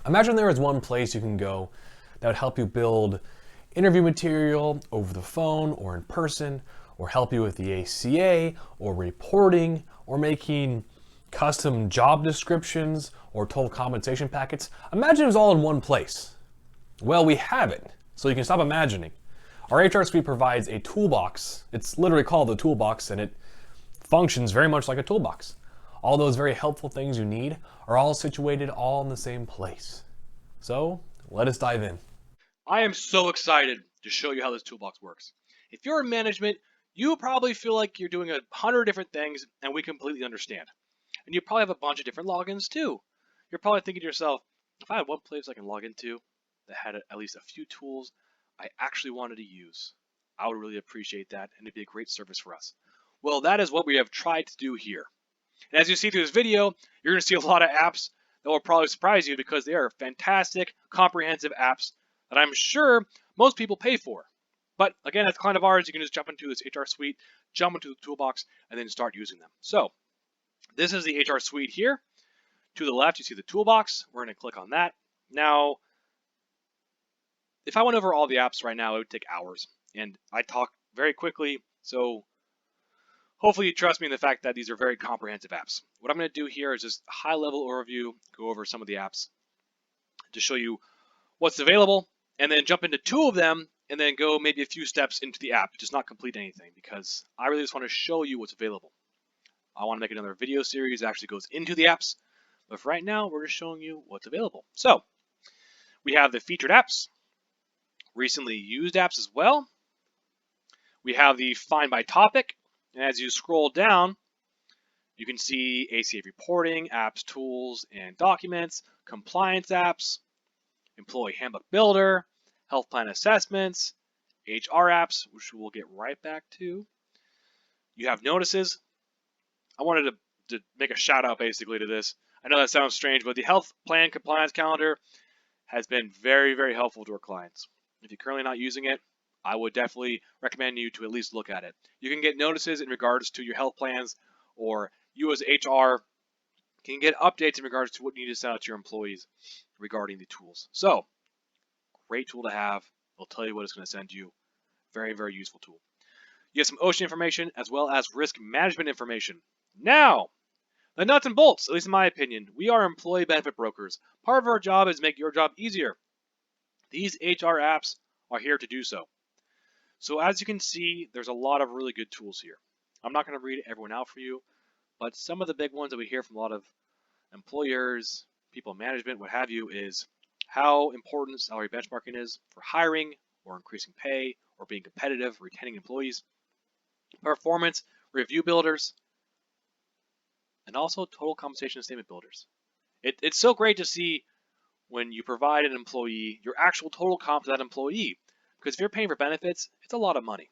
Imagine there was one place you can go that would help you build interview material over the phone or in person, or help you with the ACA, or reporting, or making custom job descriptions or total compensation packets. Imagine it was all in one place. Well, we have it, so you can stop imagining. Our HRsuite provides a toolbox. It's literally called the toolbox, and it functions very much like a toolbox. All those very helpful things you need are all situated all in the same place. So let us dive in. I am so excited to show you how this toolbox works. If you're in management, you probably feel like you're doing 100 different things and we completely understand. And you probably have a bunch of different logins too. You're probably thinking to yourself, if I had one place I can log into that had at least a few tools I actually wanted to use, I would really appreciate that and it'd be a great service for us. Well, that is what we have tried to do here. And as you see through this video, you're going to see a lot of apps that will probably surprise you because they are fantastic, comprehensive apps that I'm sure most people pay for. But again, as a client of ours, you can just jump into this HRsuite, jump into the toolbox, and then start using them. So this is the HRsuite here. To the left, you see the toolbox. We're going to click on that. Now, if I went over all the apps right now, it would take hours. And I talk very quickly, so hopefully you trust me in the fact that these are very comprehensive apps. What I'm going to do here is just a high-level overview, go over some of the apps to show you what's available, and then jump into two of them, and then go maybe a few steps into the app, just not complete anything, because I really just want to show you what's available. I want to make another video series that actually goes into the apps, but for right now, we're just showing you what's available. So we have the featured apps, recently used apps as well. We have the find by topic, and as you scroll down, you can see ACA reporting, apps, tools, and documents, compliance apps, employee handbook builder, health plan assessments, HR apps, which we'll get right back to. You have notices. I wanted to make a shout out basically to this. I know that sounds strange, but the health plan compliance calendar has been very, very helpful to our clients. If you're currently not using it, I would definitely recommend you to at least look at it. You can get notices in regards to your health plans, or you as HR can get updates in regards to what you need to send out to your employees regarding the tools. So, great tool to have. It'll tell you what it's going to send you. Very, very useful tool. You have some ocean information as well as risk management information. Now, the nuts and bolts, at least in my opinion, we are employee benefit brokers. Part of our job is to make your job easier. These HR apps are here to do so. So as you can see, there's a lot of really good tools here. I'm not going to read everyone out for you, but some of the big ones that we hear from a lot of employers, people in management, what have you, is how important salary benchmarking is for hiring or increasing pay or being competitive, retaining employees, performance review builders, and also total compensation statement builders. It's so great to see when you provide an employee your actual total comp to that employee, because if you're paying for benefits, it's a lot of money.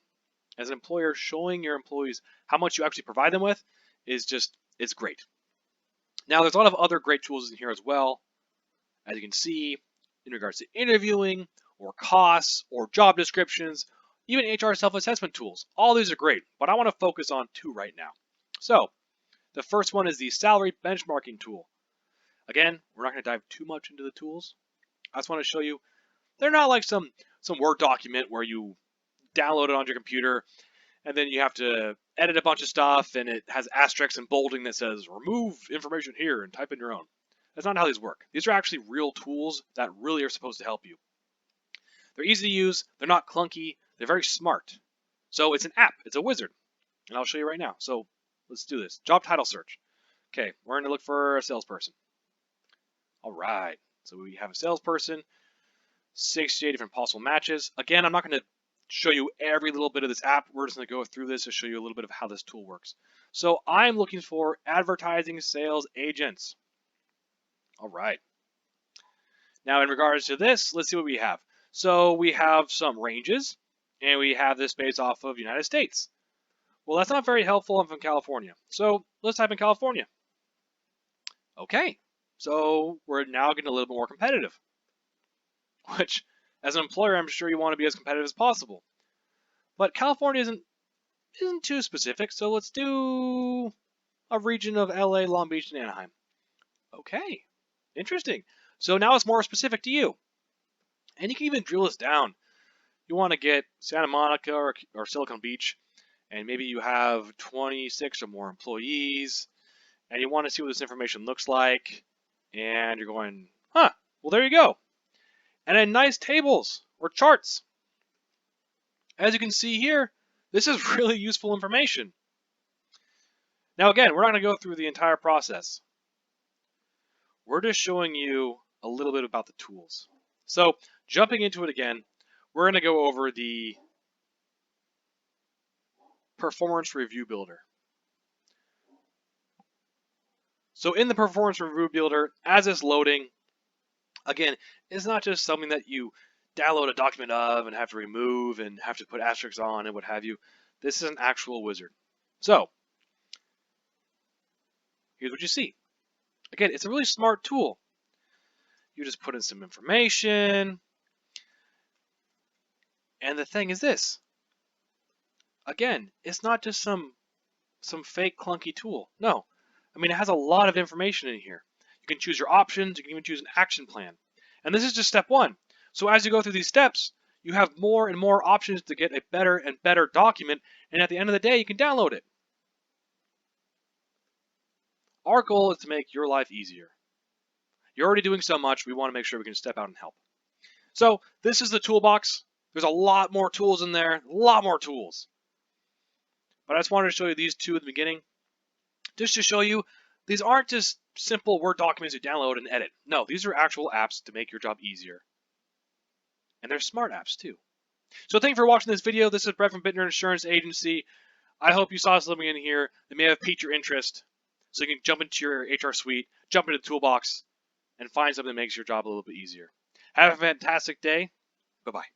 As an employer, showing your employees how much you actually provide them with is just, it's great. Now, there's a lot of other great tools in here as well, as you can see, in regards to interviewing, or costs, or job descriptions, even HR self-assessment tools. All these are great, but I want to focus on two right now. So, the first one is the salary benchmarking tool. Again, we're not going to dive too much into the tools. I just want to show you, they're not like some Word document where you download it on your computer and then you have to edit a bunch of stuff and it has asterisks and bolding that says remove information here and type in your own. That's not how these work. These are actually real tools that really are supposed to help you. They're easy to use, they're not clunky, they're very smart. So it's an app, it's a wizard, and I'll show you right now. So let's do this. Job title search. Okay, we're going to look for a salesperson. All right, so we have a salesperson, 68 different possible matches. Again, I'm not going to show you every little bit of this app. We're just going to go through this to show you a little bit of how this tool works. So I'm looking for advertising sales agents. All right. Now in regards to this, let's see what we have. So we have some ranges, and we have this based off of United States. Well, that's not very helpful. I'm from California. So let's type in California. Okay. So we're now getting a little bit more competitive, which as an employer, I'm sure you want to be as competitive as possible. But California isn't too specific, so let's do a region of LA, Long Beach, and Anaheim. Okay, interesting. So now it's more specific to you. And you can even drill this down. You want to get Santa Monica or Silicon Beach, and maybe you have 26 or more employees, and you want to see what this information looks like, and you're going, huh, well, there you go. And then nice tables or charts. As you can see here, this is really useful information. Now, again, we're not going to go through the entire process. We're just showing you a little bit about the tools. So, jumping into it again, we're going to go over the Performance Review Builder. So in the Performance Review Builder, as it's loading, again, it's not just something that you download a document of and have to remove and have to put asterisks on and what have you. This is an actual wizard. So here's what you see. Again, it's a really smart tool. You just put in some information. And the thing is this. Again, it's not just some fake clunky tool. No. I mean, it has a lot of information in here. You can choose your options. You can even choose an action plan. And this is just step one. So as you go through these steps, you have more and more options to get a better and better document. And at the end of the day, you can download it. Our goal is to make your life easier. You're already doing so much. We want to make sure we can step out and help. So this is the toolbox. There's a lot more tools in there, a lot more tools. But I just wanted to show you these two at the beginning, just to show you these aren't just simple Word documents you download and edit. No, these are actual apps to make your job easier. And they're smart apps too. So thank you for watching this video. This is Brett from Bittner Insurance Agency. I hope you saw something in here that may have piqued your interest, so you can jump into your HRsuite, jump into Toolbox, and find something that makes your job a little bit easier. Have a fantastic day. Bye-bye.